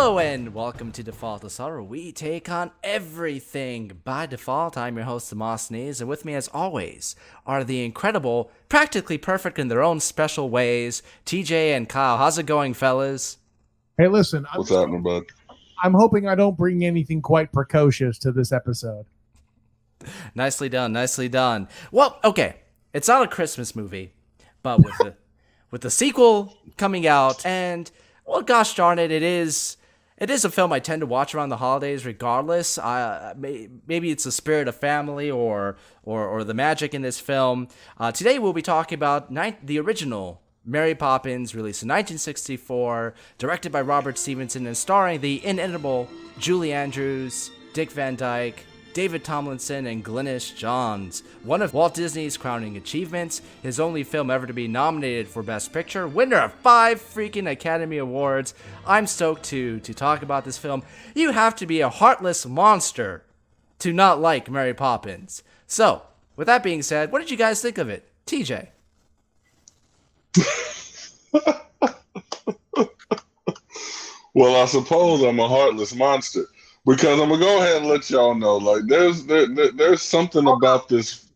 Hello and welcome to Default Assault, where we take on everything by default. I'm your host, Demosthenes, and with me as always are the incredible, practically perfect in their own special ways, TJ and Kyle. How's it going, fellas? Hey, listen. What's happening, bud? I'm hoping I don't bring anything quite precocious to this episode. Nicely done, nicely done. Well, okay, it's not a Christmas movie, but with the sequel coming out, and well, gosh darn it, it is a film I tend to watch around the holidays, regardless. Maybe it's the spirit of family or the magic in this film. Today we'll be talking about the original Mary Poppins, released in 1964, directed by Robert Stevenson and starring the inimitable Julie Andrews, Dick Van Dyke, David Tomlinson, and Glynis Johns. One of Walt Disney's crowning achievements, his only film ever to be nominated for Best Picture, winner of 5 freaking Academy Awards. I'm stoked to talk about this film. You have to be a heartless monster to not like Mary Poppins. So, with that being said, what did you guys think of it? TJ? Well, I suppose I'm a heartless monster. Because I'm gonna go ahead and let y'all know, like there's something about this.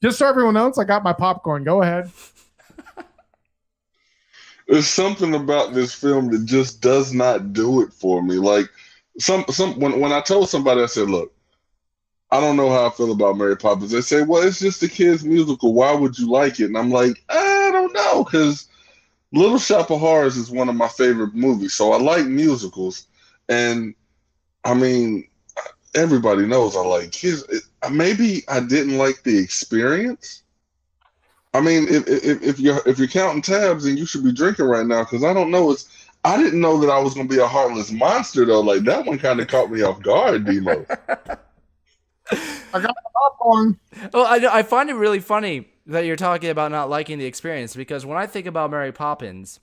Just so everyone knows, I got my popcorn. Go ahead. There's something about this film that just does not do it for me. Like when I told somebody, I said, "Look, I don't know how I feel about Mary Poppins." They say, "Well, it's just a kids' musical. Why would you like it?" And I'm like, I don't know, because Little Shop of Horrors is one of my favorite movies, so I like musicals. And I mean, everybody knows I like kids. Maybe I didn't like the experience. I mean, if you're counting tabs, then you should be drinking right now, because I don't know. I didn't know that I was gonna be a heartless monster though. Like that one kind of caught me off guard, Demo. I got my popcorn. Well, I find it really funny that you're talking about not liking the experience, because when I think about Mary Poppins,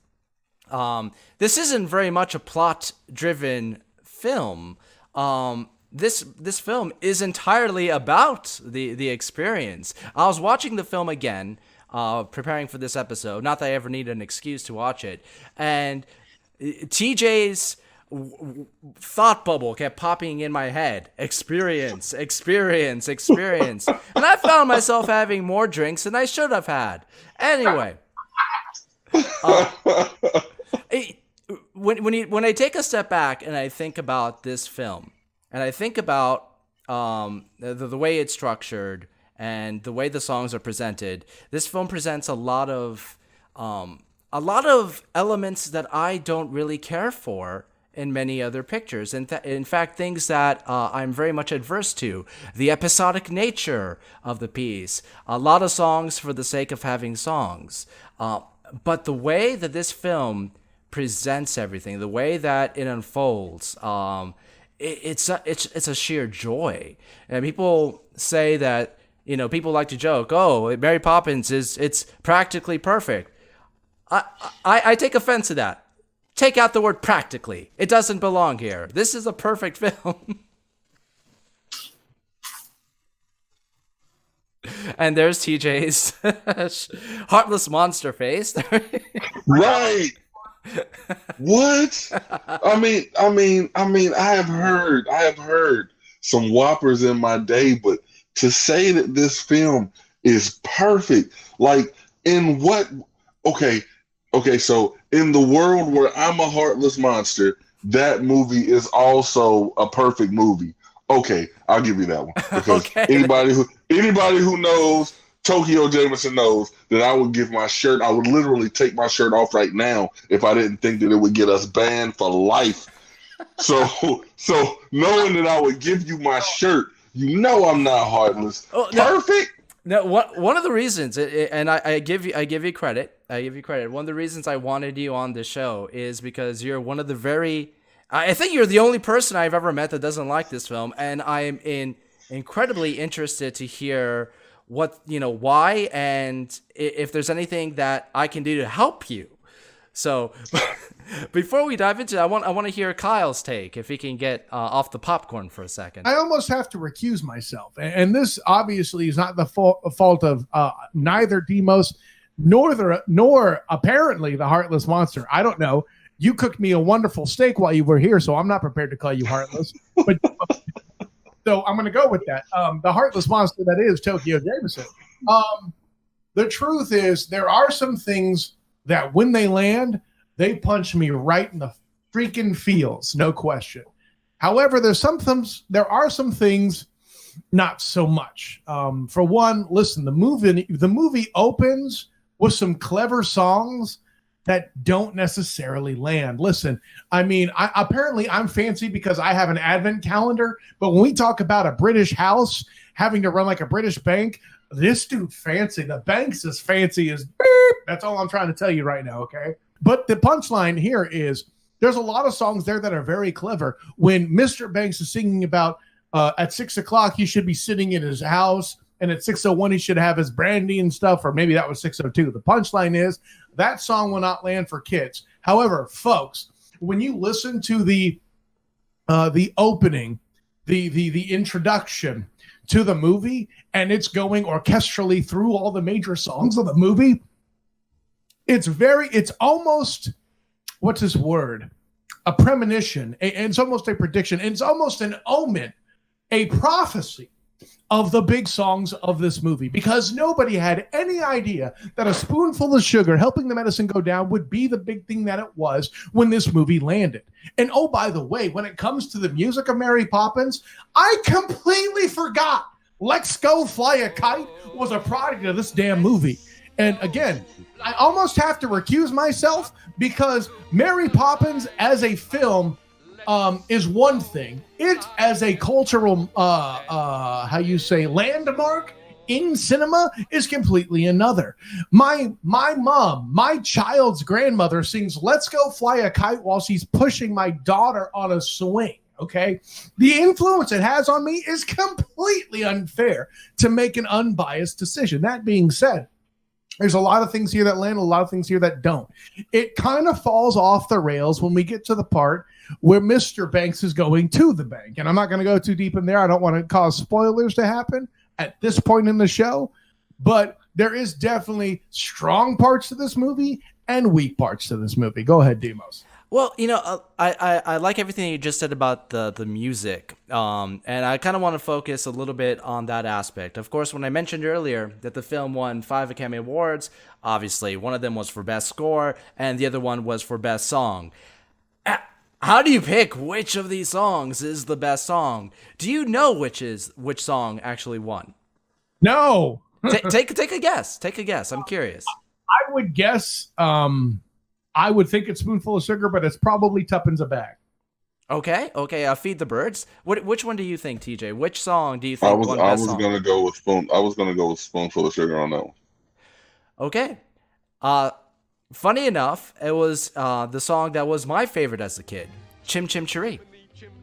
this isn't very much a plot-driven film. This film is entirely about the experience. I was watching the film again, preparing for this episode. Not that I ever need an excuse to watch it. And TJ's thought bubble kept popping in my head. Experience. And I found myself having more drinks than I should have had. Anyway. When I take a step back and I think about this film, and I think about the way it's structured and the way the songs are presented, this film presents a lot of elements that I don't really care for in many other pictures. In fact, things that I'm very much adverse to. The episodic nature of the piece. A lot of songs for the sake of having songs. But the way that this film presents everything, the way that it unfolds, it's a sheer joy. And people say that, people like to joke, "Oh, Mary Poppins it's practically perfect." I take offense to that. Take out the word practically. It doesn't belong here. This is a perfect film. And there's TJ's heartless monster face. Right. What? I mean, I have heard some whoppers in my day, but to say that this film is perfect, like in what? Okay, so in the world where I'm a heartless monster, that movie is also a perfect movie. Okay, I'll give you that one, because anybody who knows Tokeo Jamison knows that I would give my shirt. I would literally take my shirt off right now if I didn't think that it would get us banned for life. So knowing that I would give you my shirt, I'm not heartless. Oh, Perfect. No, one of the reasons, and I give you credit. One of the reasons I wanted you on this show is because you're one of the I think you're the only person I've ever met that doesn't like this film, and I'm incredibly interested to hear why, and if there's anything that I can do to help you. So before we dive into it, I want to hear Kyle's take, if he can get off the popcorn for a second. I almost have to recuse myself. And this obviously is not the fault of neither Demos nor apparently the Heartless Monster. I don't know. you cooked me a wonderful steak while you were here, so I'm not prepared to call you heartless. But so I'm going to go with that. The heartless monster that is Tokeo Jamison. The truth is, there are some things that when they land, they punch me right in the freaking feels, no question. However, there are some things not so much. For one, listen, the movie opens with some clever songs that don't necessarily land. Listen, I mean, apparently I'm fancy because I have an advent calendar, but when we talk about a British house having to run like a British bank, this dude fancy. The bank's as fancy as beep. That's all I'm trying to tell you right now, okay? But the punchline here is there's a lot of songs there that are very clever. When Mr. Banks is singing about at 6 o'clock he should be sitting in his house, and at 6:01 he should have his brandy and stuff, or maybe that was 6:02. The punchline is that song will not land for kids. However, folks, when you listen to the opening, the introduction to the movie, and it's going orchestrally through all the major songs of the movie, it's almost, what's his word? A premonition. It's almost a prediction. It's almost an omen, a prophecy of the big songs of this movie, because nobody had any idea that a spoonful of sugar helping the medicine go down would be the big thing that it was when this movie landed. And oh, by the way, when it comes to the music of Mary Poppins, I completely forgot Let's Go Fly a Kite was a product of this damn movie. And again, I almost have to recuse myself because Mary Poppins as a film is one thing. It as a cultural, landmark in cinema is completely another. My mom, my child's grandmother sings Let's Go Fly a Kite while she's pushing my daughter on a swing. Okay. The influence it has on me is completely unfair to make an unbiased decision. That being said, there's a lot of things here that land, a lot of things here that don't. It kind of falls off the rails when we get to the part where Mr. Banks is going to the bank. And I'm not going to go too deep in there. I don't want to cause spoilers to happen at this point in the show. But there is definitely strong parts to this movie and weak parts to this movie. Go ahead, Demos. Well, I like everything you just said about the music, and I kind of want to focus a little bit on that aspect. Of course, when I mentioned earlier that the film won 5 Academy Awards, obviously one of them was for Best Score, and the other one was for Best Song. How do you pick which of these songs is the best song? Do you know which song actually won? No. Take a guess. Take a guess. I'm curious. I would guess... I would think it's Spoonful of Sugar, but it's probably Tuppence a Bag. Okay. Feed the Birds. Which one do you think, TJ? Which song do you think won I best was song? gonna go with Spoonful of Sugar on that one. Okay. Funny enough, it was the song that was my favorite as a kid, Chim Chim Cheree.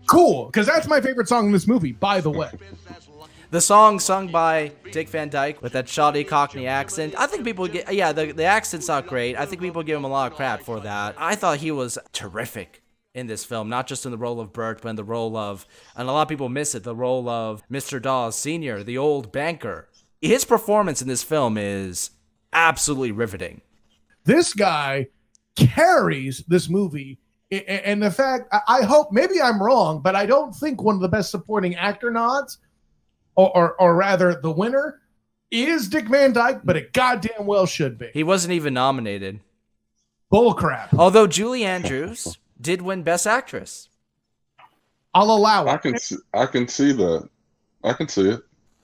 Cool, because that's my favorite song in this movie, by the way. The song sung by Dick Van Dyke with that shoddy Cockney accent. I think people get, the accent's not great. I think people give him a lot of crap for that. I thought he was terrific in this film, not just in the role of Bert, but in the role of, and a lot of people miss it, the role of Mr. Dawes Sr., the old banker. His performance in this film is absolutely riveting. This guy carries this movie. And the fact, I hope, maybe I'm wrong, but I don't think one of the best supporting actor nods, or rather the winner, is Dick Van Dyke, but it goddamn well should be. He wasn't even nominated. Bullcrap. Although Julie Andrews did win Best Actress. I'll allow it. I can see that. I can see it.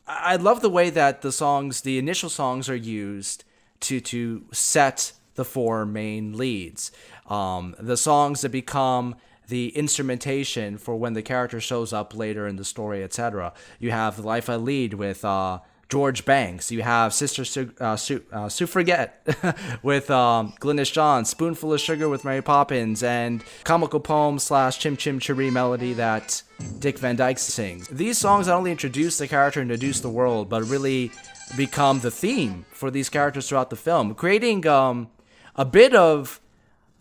I love the way that the initial songs are used to set the 4 main leads. The songs that become the instrumentation for when the character shows up later in the story, etc. You have The Life I Lead with George Banks. You have Sister Suffragette with Glynis John, Spoonful of Sugar with Mary Poppins, and comical poem / Chim Chim Cheree melody that Dick Van Dyke sings. These songs not only introduce the character and introduce the world, but really become the theme for these characters throughout the film, creating a bit of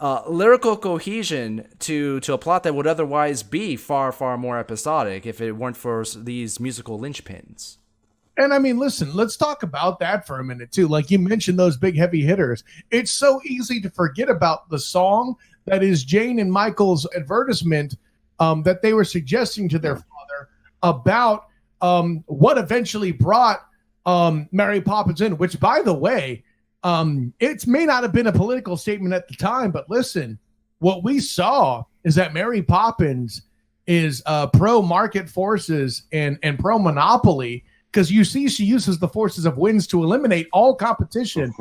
lyrical cohesion to a plot that would otherwise be far, far more episodic if it weren't for these musical linchpins. And I mean, listen, let's talk about that for a minute too. Like you mentioned those big heavy hitters. It's so easy to forget about the song that is Jane and Michael's advertisement that they were suggesting to their father about what eventually brought Mary Poppins in, which, by the way, it may not have been a political statement at the time, but listen, what we saw is that Mary Poppins is pro-market forces and pro-monopoly, because you see she uses the forces of winds to eliminate all competition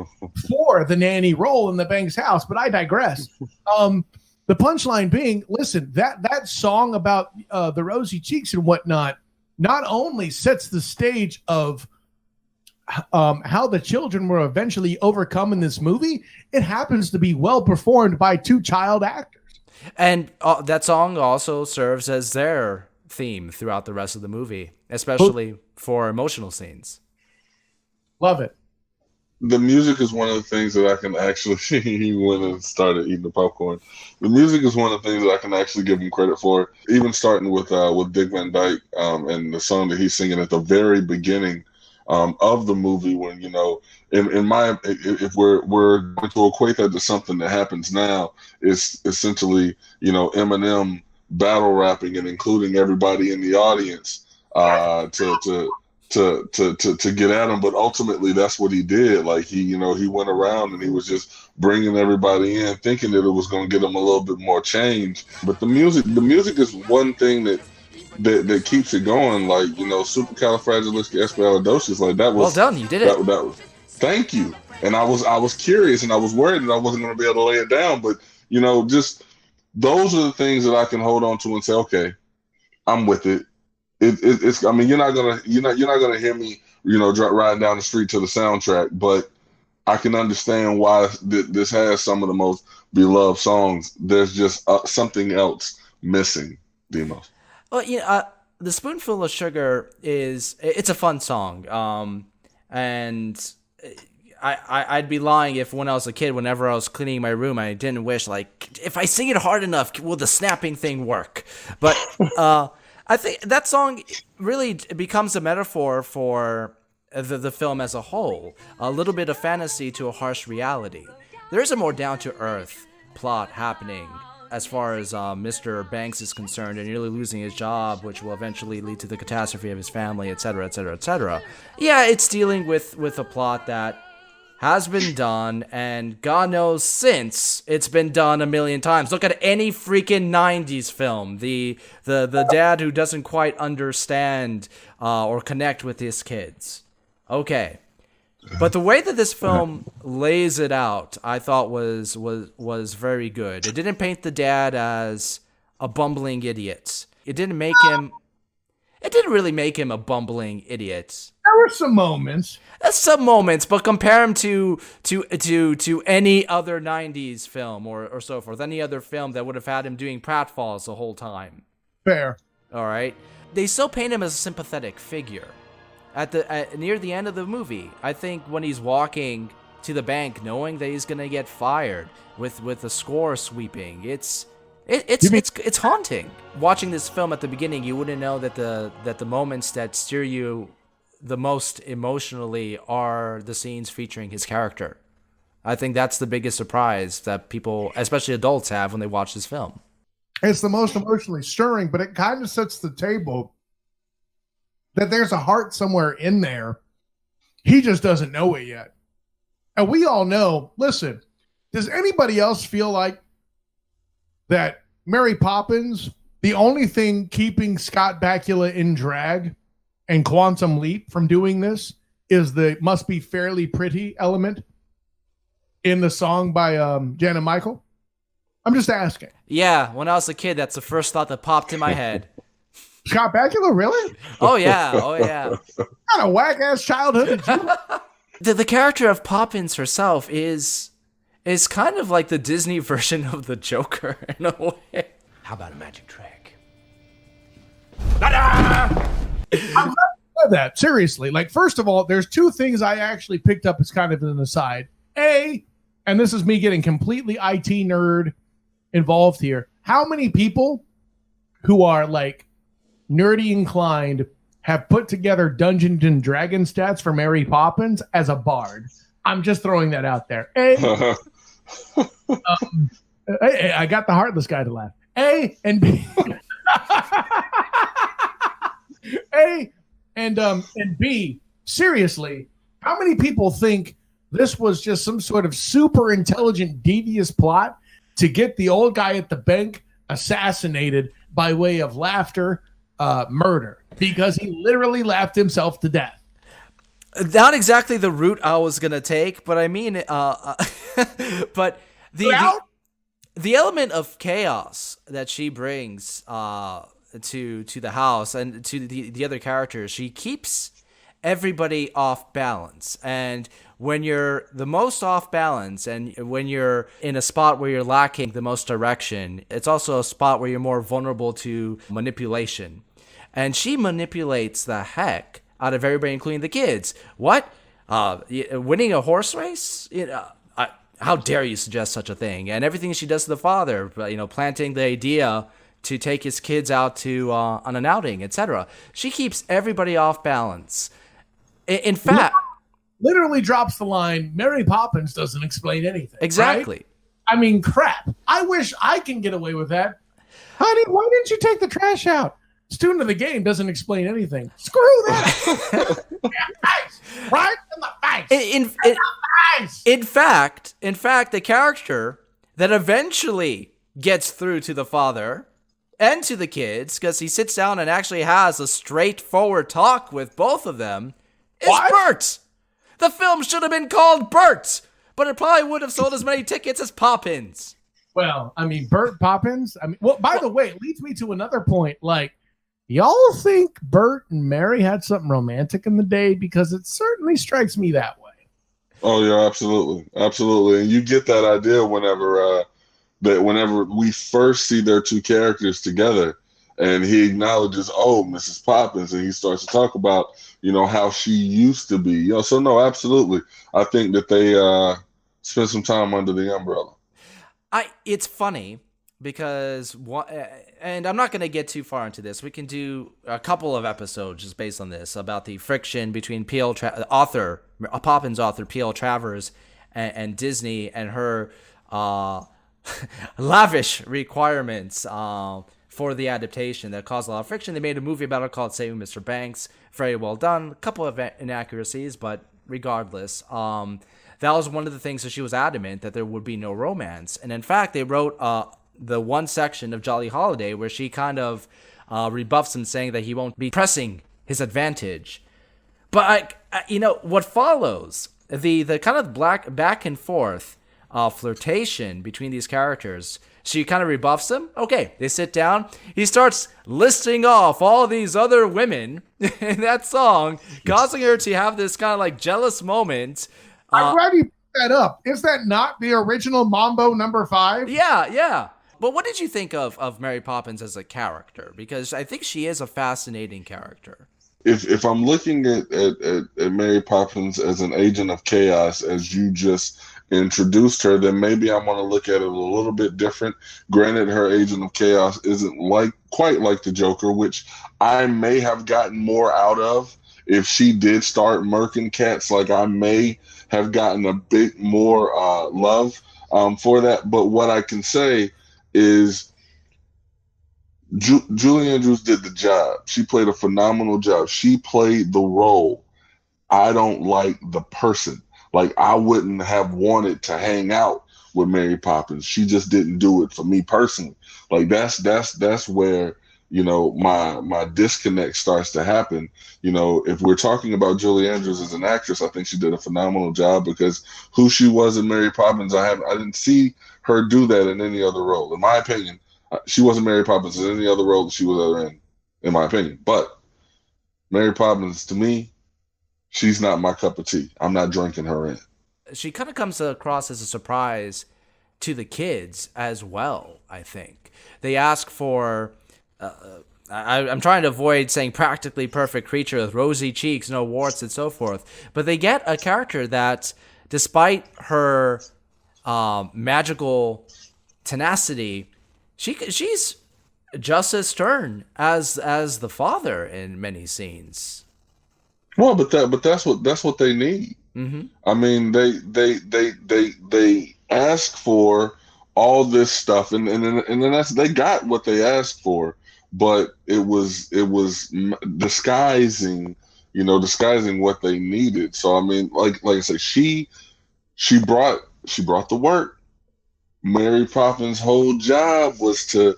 for the nanny role in the Banks house. But I digress. The punchline being, listen, that song about the rosy cheeks and whatnot not only sets the stage of how the children were eventually overcome in this movie, it happens to be well performed by 2 child actors. And that song also serves as their theme throughout the rest of the movie, especially for emotional scenes. Love it. The music is one of the things that I can actually he went and started eating the popcorn. The music is one of the things that I can actually give him credit for, even starting with Dick Van Dyke and the song that he's singing at the very beginning of the movie, when, you know, if we're going to equate that to something that happens now, it's essentially, you know, Eminem battle rapping and including everybody in the audience to get at him. But ultimately that's what he did. Like, he went around and he was just bringing everybody in, thinking that it was going to get him a little bit more change. But the music is one thing that keeps it going. Like, you know, supercalifragilisticexpialidocious, like, that was well done. You did it. That was, thank you. And I was curious, and I was worried that I wasn't going to be able to lay it down. But, you know, just those are the things that I can hold on to and say, okay, I'm with it. It's. I mean, you're not gonna hear me, you know, riding down the street to the soundtrack, but I can understand why this has some of the most beloved songs. There's just something else missing, Demos. Well, The Spoonful of Sugar it's a fun song. And I'd be lying if when I was a kid, whenever I was cleaning my room, I didn't wish, like, if I sing it hard enough, will the snapping thing work? But I think that song really becomes a metaphor for the film as a whole. A little bit of fantasy to a harsh reality. There is a more down-to-earth plot happening as far as Mr. Banks is concerned, and nearly losing his job, which will eventually lead to the catastrophe of his family, etc., etc., etc. Yeah, it's dealing with a plot that has been done, and God knows since it's been done a million times. Look at any freaking 90s film. The dad who doesn't quite understand or connect with his kids. Okay. But the way that this film lays it out, I thought was very good. It didn't paint the dad as a bumbling idiot. It didn't really make him a bumbling idiot. There were some moments. Some moments, but compare him to any other 90s film or so forth, any other film that would have had him doing pratfalls the whole time. Fair. All right. They still paint him as a sympathetic figure. Near the end of the movie, I think when he's walking to the bank, knowing that he's gonna get fired with the score sweeping, it's haunting. Watching this film at the beginning, you wouldn't know that the moments that steer you the most emotionally are the scenes featuring his character. I think that's the biggest surprise that people, especially adults, have when they watch this film. It's the most emotionally stirring, but it kind of sets the table that there's a heart somewhere in there. He just doesn't know it yet. And we all know, listen, does anybody else feel like that Mary Poppins, the only thing keeping Scott Bakula in drag and Quantum Leap from doing this is the must be fairly pretty element in the song by Jan and Michael? I'm just asking. Yeah, when I was a kid, that's the first thought that popped in my head. Scott Bakula, really? Oh yeah. What kind of whack-ass childhood did you... The character of Poppins herself is kind of like the Disney version of the Joker in a way. How about a magic trick? I'm glad you said that. Seriously. Like, first of all, there's 2 things I actually picked up as kind of an aside. A, and this is me getting completely IT nerd involved here. How many people who are like nerdy inclined have put together Dungeons and Dragons stats for Mary Poppins as a bard? I'm just throwing that out there. A, I got the heartless guy to laugh. A and B. A and B. Seriously, how many people think this was just some sort of super intelligent, devious plot to get the old guy at the bank assassinated by way of laughter, murder, because he literally laughed himself to death? Not exactly the route I was gonna take, but I mean, but the element of chaos that she brings to the house and to the other characters, she keeps everybody off balance. And when you're the most off balance and when you're in a spot where you're lacking the most direction, it's also a spot where you're more vulnerable to manipulation. And she manipulates the heck out of everybody, including the kids. What? Winning a horse race? How dare you suggest such a thing? And everything she does to the father, planting the idea to take his kids out to on an outing, etc. She keeps everybody off balance. In fact, literally drops the line, Mary Poppins doesn't explain anything. Exactly. Right? I mean, crap. I wish I can get away with that. Honey, why didn't you take the trash out? Student of the game doesn't explain anything. Screw that. Right in the face. In fact, the character that eventually gets through to the father and to the kids, because he sits down and actually has a straightforward talk with both of them, is Bert. The film should have been called Bert, but it probably would have sold as many tickets as Poppins. Well, I mean, Bert Poppins. By the way, it leads me to another point. Like, y'all think Bert and Mary had something romantic in the day? Because it certainly strikes me that way. Oh yeah, absolutely, absolutely. And you get that idea whenever we first see their two characters together, and he acknowledges, "Oh, Mrs. Poppins," and he starts to talk about, how she used to be. So no, absolutely. I think that they spent some time under the umbrella. It's funny because and I'm not going to get too far into this. We can do a couple of episodes just based on this, about the friction between Poppins author P.L. Travers and Disney and her lavish requirements for the adaptation that caused a lot of friction. They made a movie about it called Saving Mr. Banks. Very well done. A couple of inaccuracies, but regardless, that was one of the things that she was adamant that there would be no romance. And in fact, they wrote the one section of Jolly Holiday where she kind of rebuffs him, saying that he won't be pressing his advantage. But what follows, the kind of back and forth flirtation between these characters, she kind of rebuffs him. Okay, they sit down. He starts listing off all these other women in that song, causing her to have this kind of like jealous moment. I'm glad you put that up. Is that not the original Mambo number 5? Yeah. But what did you think of Mary Poppins as a character? Because I think she is a fascinating character. If I'm looking at Mary Poppins as an agent of chaos, as you just introduced her, then maybe I'm going to look at it a little bit different. Granted, her agent of chaos isn't quite like the Joker, which I may have gotten more out of if she did start murking cats. Like, I may have gotten a bit more love for that. But what I can say is Julie Andrews did the job. She played a phenomenal job. She played the role. I don't like the person. Like, I wouldn't have wanted to hang out with Mary Poppins. She just didn't do it for me personally. Like, that's where, my disconnect starts to happen. If we're talking about Julie Andrews as an actress, I think she did a phenomenal job, because who she was in Mary Poppins, I didn't see her do that in any other role. In my opinion, she wasn't Mary Poppins in any other role that she was ever in my opinion. But Mary Poppins, to me, she's not my cup of tea. I'm not drinking her in. She kind of comes across as a surprise to the kids as well, I think. They ask for... I'm trying to avoid saying practically perfect creature with rosy cheeks, no warts, and so forth. But they get a character that, despite her magical tenacity, she's just as stern as the father in many scenes. Well, but that's what they need. Mm-hmm. I mean, they ask for all this stuff, and then they got what they asked for, but it was disguising, disguising what they needed. So I mean, like I said, she brought the work. Mary Poppins' whole job was to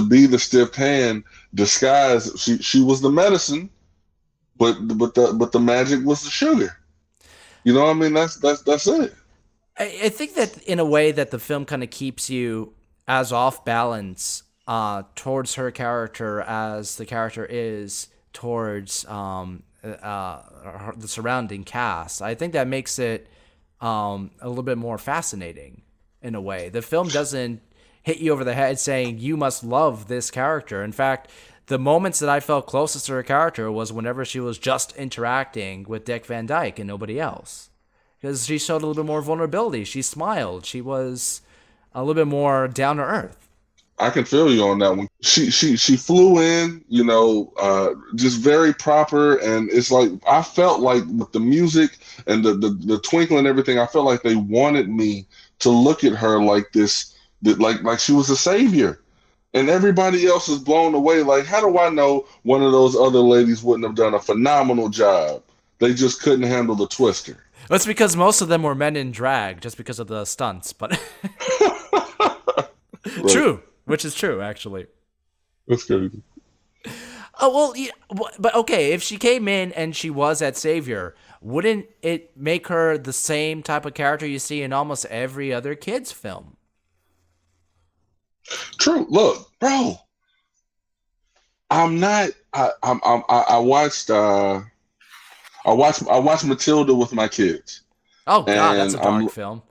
be the stiff hand disguise. She was the medicine, but the magic was the sugar. You know what I mean? That's it. I think that in a way that the film kind of keeps you as off balance towards her character as the character is towards the surrounding cast. I think that makes it a little bit more fascinating in a way. The film doesn't hit you over the head saying you must love this character. In fact, the moments that I felt closest to her character was whenever she was just interacting with Dick Van Dyke and nobody else. Because she showed a little bit more vulnerability. She smiled. She was a little bit more down to earth. I can feel you on that one. She flew in, just very proper, and it's like I felt like with the music and the twinkle and everything, I felt like they wanted me to look at her like this, like she was a savior, and everybody else is blown away. Like, how do I know one of those other ladies wouldn't have done a phenomenal job? They just couldn't handle the twister. That's because most of them were men in drag, just because of the stunts. But Right. True, which is true, actually. That's crazy. Oh, well, yeah, but okay, if she came in and she was that savior, wouldn't it make her the same type of character you see in almost every other kid's film? True. Look, bro. I'm not. I watched Matilda with my kids. Oh God, that's a And dark film.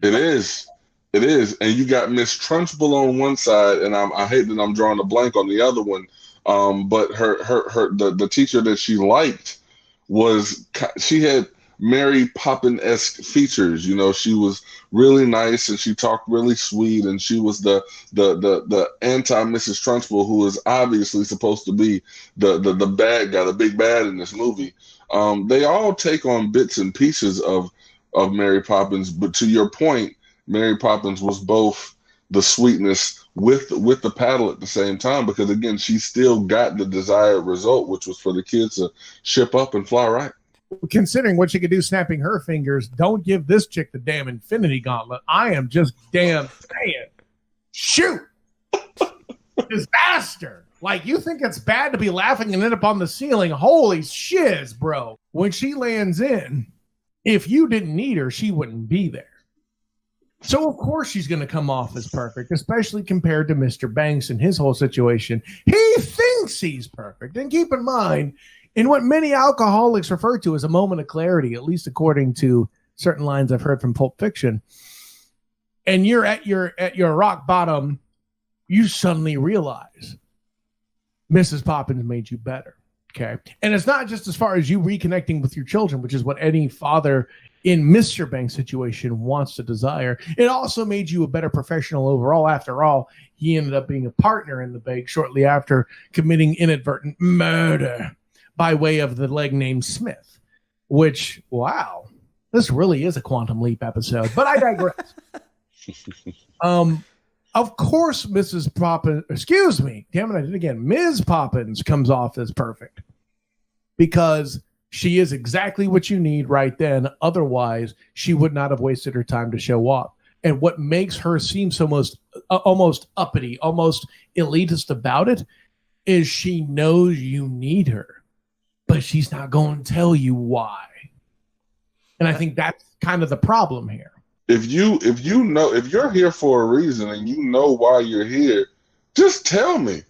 It is. And you got Miss Trunchbull on one side, and I hate that I'm drawing a blank on the other one. But the teacher that she liked she had Mary Poppins-esque features. She was really nice and she talked really sweet, and she was the anti Mrs. Trunchbull, who is obviously supposed to be the bad guy, the big bad in this movie. They all take on bits and pieces of Mary Poppins, but to your point, Mary Poppins was both the sweetness with the paddle at the same time, because again, she still got the desired result, which was for the kids to ship up and fly right. Considering what she could do snapping her fingers, don't give this chick the damn Infinity Gauntlet. I am just damn saying. Shoot! Disaster! Like, you think it's bad to be laughing and end up on the ceiling? Holy shiz, bro. When she lands in, if you didn't need her, she wouldn't be there. So, of course, she's going to come off as perfect, especially compared to Mr. Banks and his whole situation. He thinks he's perfect. And keep in mind, in what many alcoholics refer to as a moment of clarity, at least according to certain lines I've heard from Pulp Fiction, and you're at your rock bottom, you suddenly realize Mrs. Poppins made you better. Okay. And it's not just as far as you reconnecting with your children, which is what any father in Mr. Banks' situation wants to desire. It also made you a better professional overall. After all, he ended up being a partner in the bank shortly after committing inadvertent murder by way of the leg named Smith, which, wow, this really is a Quantum Leap episode, but I digress. Of course, Mrs. Poppins, excuse me, damn it, I did it again. Ms. Poppins comes off as perfect because she is exactly what you need right then. Otherwise, she would not have wasted her time to show up. And what makes her seem so almost uppity, almost elitist about it is she knows you need her, but she's not going to tell you why. And I think that's kind of the problem here. If you're here for a reason and you know why you're here, just tell me,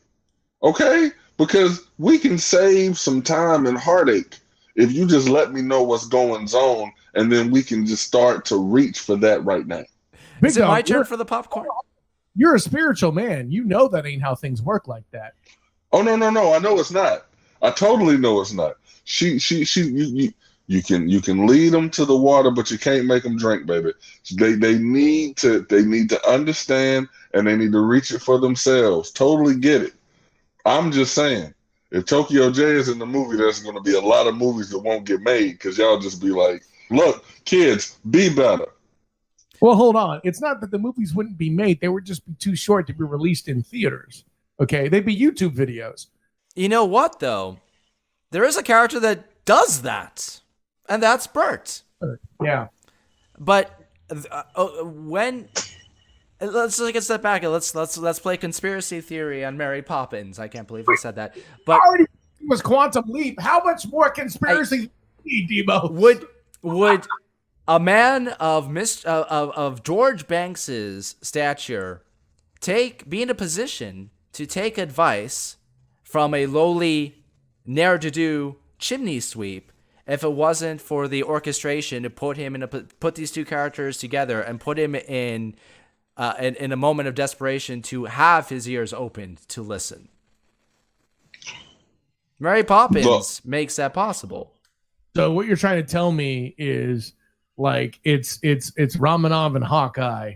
okay? Because we can save some time and heartache if you just let me know what's going on, and then we can just start to reach for that right now. Is it my turn for the popcorn? You're a spiritual man. You know that ain't how things work like that. Oh, no. I know it's not. I totally know it's not. You can lead them to the water, but you can't make them drink, baby. They need to understand, and they need to reach it for themselves. Totally get it. I'm just saying, if Tokyo J is in the movie, there's going to be a lot of movies that won't get made because y'all just be like, look, kids, be better. Well, hold on. It's not that the movies wouldn't be made. They would just be too short to be released in theaters. Okay? They'd be YouTube videos. You know what, though? There is a character that does that, and that's Bert. Yeah. But when let's take a step back and let's play conspiracy theory on Mary Poppins. I can't believe I said that. But already was Quantum Leap. How much more conspiracy Debo? Would a man of George Banks's stature be in a position to take advice from a lowly ne'er-do chimney sweep if it wasn't for the orchestration to put these two characters together and put him in a moment of desperation to have his ears opened to listen? Mary Poppins makes that possible. So what you're trying to tell me is like it's Romanov and Hawkeye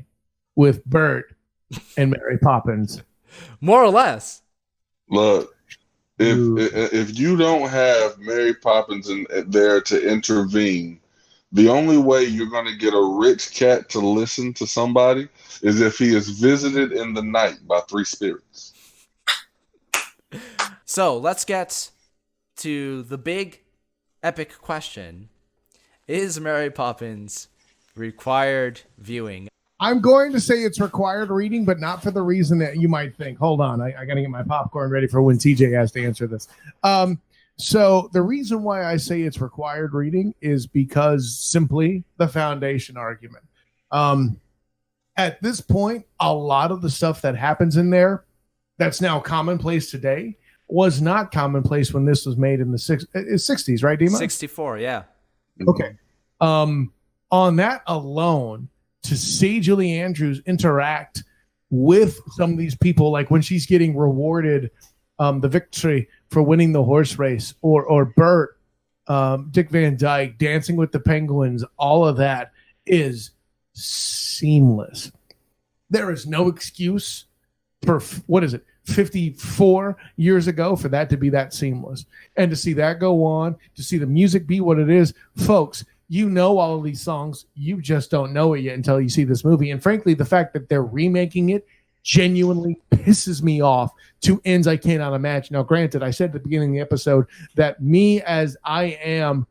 with Bert and Mary Poppins. More or less. Look, if you don't have Mary Poppins there to intervene, the only way you're going to get a rich cat to listen to somebody is if he is visited in the night by three spirits. So let's get to the big epic question. Is Mary Poppins required viewing? I'm going to say it's required reading, but not for the reason that you might think. Hold on. I got to get my popcorn ready for when TJ has to answer this. So the reason why I say it's required reading is because simply the foundation argument. At this point, a lot of the stuff that happens in there that's now commonplace today was not commonplace when this was made in the 60s, right, Dima? 64, yeah. Okay. On that alone, to see Julie Andrews interact with some of these people, like when she's getting rewarded the victory for winning the horse race, or Bert, Dick Van Dyke dancing with the penguins, all of that is seamless. There is no excuse for, 54 years ago for that to be that seamless. And to see that go on, to see the music be what it is, folks, you know all of these songs. You just don't know it yet until you see this movie. And frankly, the fact that they're remaking it genuinely pisses me off to ends I cannot imagine. Now, granted, I said at the beginning of the episode that me as I am,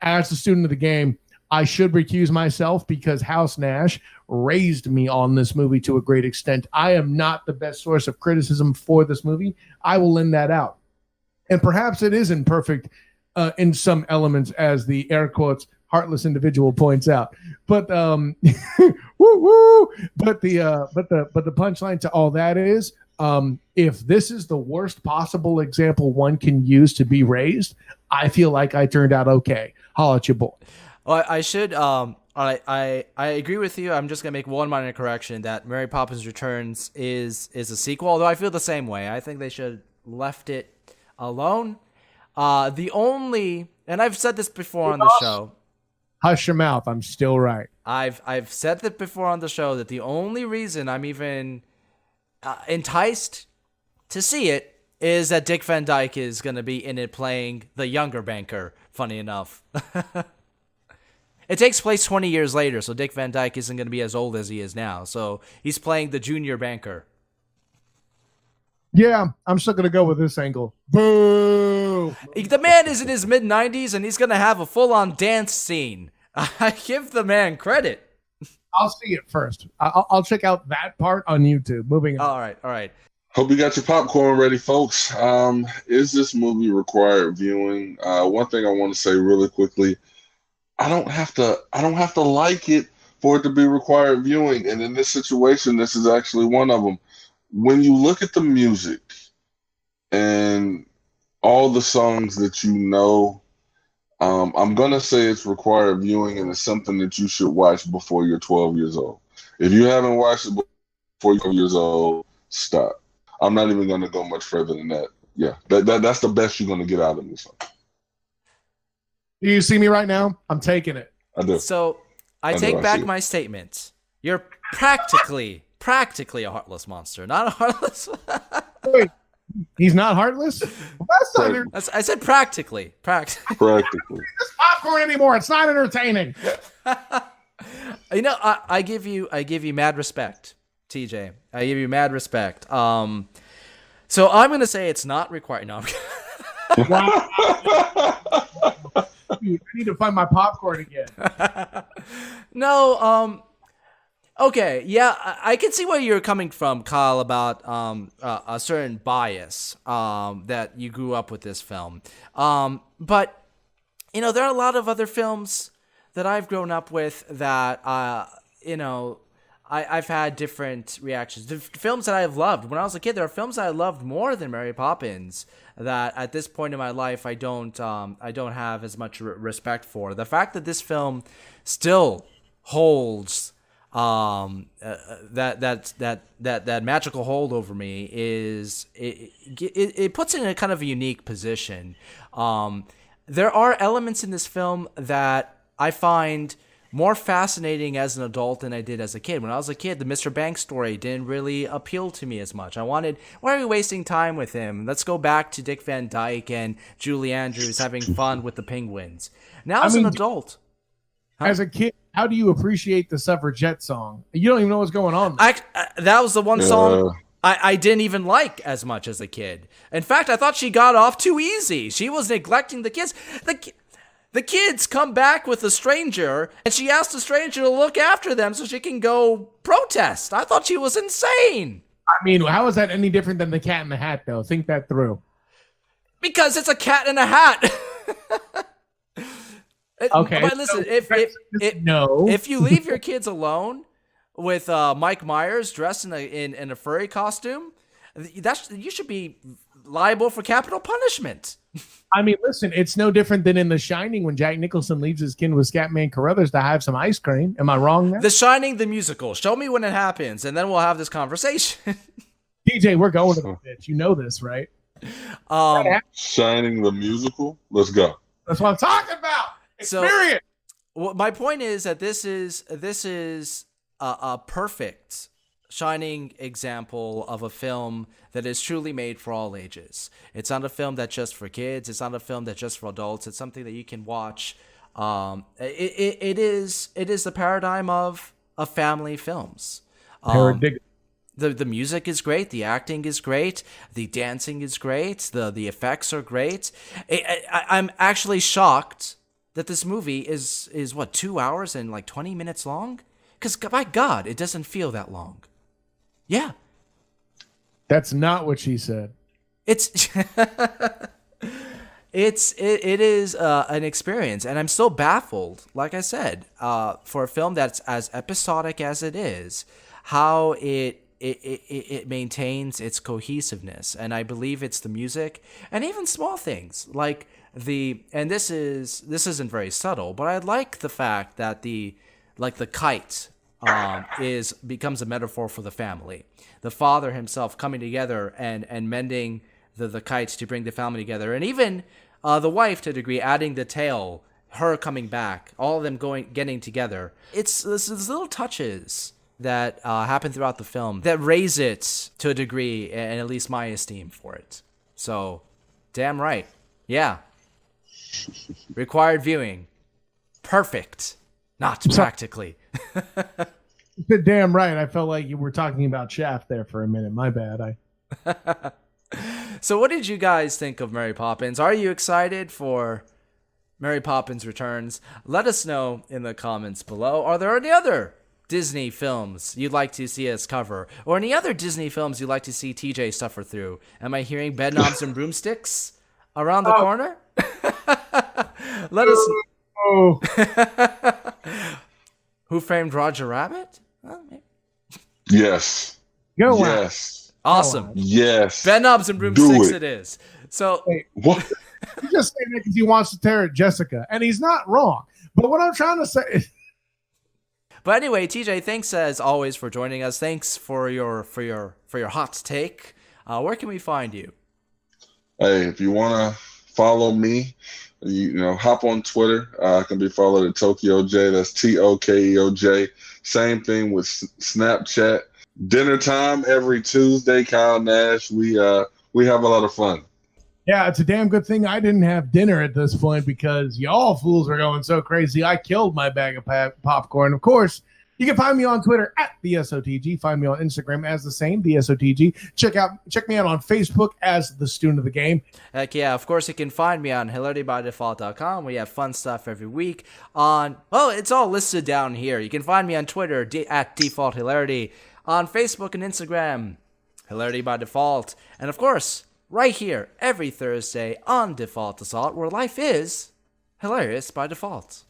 as a student of the game, I should recuse myself because House Nash raised me on this movie to a great extent. I am not the best source of criticism for this movie. I will lend that out. And perhaps it isn't perfect in some elements, as the air quotes heartless individual points out. But woo woo. But the punchline to all that is, if this is the worst possible example one can use to be raised, I feel like I turned out okay. Holla at your boy. Well, I should. I agree with you. I'm just gonna make one minor correction that Mary Poppins Returns is a sequel. Although I feel the same way. I think they should left it alone. The only, and I've said this before on the show. Hush your mouth. I'm still right. I've said that before on the show that the only reason I'm even enticed to see it is that Dick Van Dyke is going to be in it playing the younger banker, funny enough. It takes place 20 years later, so Dick Van Dyke isn't going to be as old as he is now. So he's playing the junior banker. Yeah, I'm still going to go with this angle. Boo! The man is in his mid-90s, and he's going to have a full-on dance scene. I give the man credit. I'll see it first. I'll check out that part on YouTube. Moving on. All right. Hope you got your popcorn ready, folks. Is this movie required viewing? One thing I want to say really quickly, I don't have to like it for it to be required viewing. And in this situation, this is actually one of them. When you look at the music and all the songs that you know, I'm going to say it's required viewing, and it's something that you should watch before you're 12 years old. If you haven't watched it before you're 12 years old, stop. I'm not even going to go much further than that. Yeah, that's the best you're going to get out of me. So. Do you see me right now? I'm taking it. I do. So I take back my statement. You're practically a heartless monster, not a heartless. Wait, he's not heartless? Well, that's not I said practically. Practically. this popcorn anymore. It's not entertaining. You know, I give you mad respect, TJ. I give you mad respect. So I'm gonna say it's not required. No, I need to find my popcorn again. no. Okay, yeah, I can see where you're coming from, Kyle, about a certain bias that you grew up with this film. But you know, there are a lot of other films that I've grown up with that you know, I've had different reactions. The films that I've loved when I was a kid, there are films that I loved more than Mary Poppins that at this point in my life I don't have as much respect for. The fact that this film still holds that magical hold over me is it puts it in a kind of a unique position. There are elements in this film that I find more fascinating as an adult than I did as a kid. When I was a kid, the Mr. Banks story didn't really appeal to me as much. I wanted, why are we wasting time with him? Let's go back to Dick Van Dyke and Julie Andrews having fun with the penguins. Now as an adult. As a kid, how do you appreciate the suffragette song? You don't even know what's going on. That was the one song I didn't even like as much as a kid. In fact, I thought she got off too easy. She was neglecting the kids. The kids come back with a stranger, and she asked the stranger to look after them so she can go protest. I thought she was insane. I mean, how is that any different than the Cat in the Hat, though? Think that through. Because it's a cat in a hat. Okay. But listen, if you leave your kids alone with Mike Myers dressed in a furry costume, you should be liable for capital punishment. I mean, listen, it's no different than in The Shining when Jack Nicholson leaves his kin with Scatman Carruthers to have some ice cream. Am I wrong there? The Shining, the musical. Show me when it happens, and then we'll have this conversation. DJ, we're going to the bitch. You know this, right? Shining the musical. Let's go. That's what I'm talking about. Experience. So, my point is that this is a perfect shining example of a film that is truly made for all ages. It's not a film that's just for kids. It's not a film that's just for adults. It's something that you can watch. It is the paradigm of family films. The music is great. The acting is great. The dancing is great. The effects are great. I'm actually shocked that this movie is what, 2 hours and like 20 minutes long? Because by God, it doesn't feel that long. Yeah. That's not what she said. It is an experience, and I'm still baffled, like I said, for a film that's as episodic as it is, how it maintains its cohesiveness. And I believe it's the music and even small things like and this isn't very subtle, but I like the fact that the kite becomes a metaphor for the family. The father himself coming together and mending the kites to bring the family together, and even the wife to a degree adding the tail, her coming back, all of them getting together. It's these little touches that happen throughout the film that raise it to a degree, and at least my esteem for it. So, damn right, yeah. Required viewing, perfect, not practically. Damn right. I felt like you were talking about Shaft there for a minute. My bad. So what did you guys think of Mary Poppins? Are you excited for Mary Poppins Returns? Let us know in the comments below. Are there any other Disney films you'd like to see us cover? Or any other Disney films you'd like to see TJ suffer through? Am I hearing Bedknobs and Broomsticks around the corner? Let us know. Who Framed Roger Rabbit? Yes. Go yes. Awesome. Yes. Bedknobs and Broomsticks it is. So what? He's just saying that because he wants to tear at Jessica, and he's not wrong. But what I'm trying to say is... But anyway, TJ, thanks as always for joining us. Thanks for your hot take. Where can we find you? Hey, if you want to follow me, you know, hop on Twitter. I can be followed at Tokeo J. That's TOKEOJ. Same thing with Snapchat. Dinner time every Tuesday. Kyle Nash. We have a lot of fun. Yeah, it's a damn good thing I didn't have dinner at this point because y'all fools are going so crazy. I killed my bag of popcorn. Of course, you can find me on Twitter at TheSOTG. Find me on Instagram as the same, TheSOTG. Check me out on Facebook as the student of the game. Heck yeah, of course you can find me on hilaritybydefault.com. We have fun stuff every week it's all listed down here. You can find me on Twitter at defaulthilarity, on Facebook and Instagram, Hilarity by Default, and of course, right here every Thursday on Default Assault, where life is hilarious by default.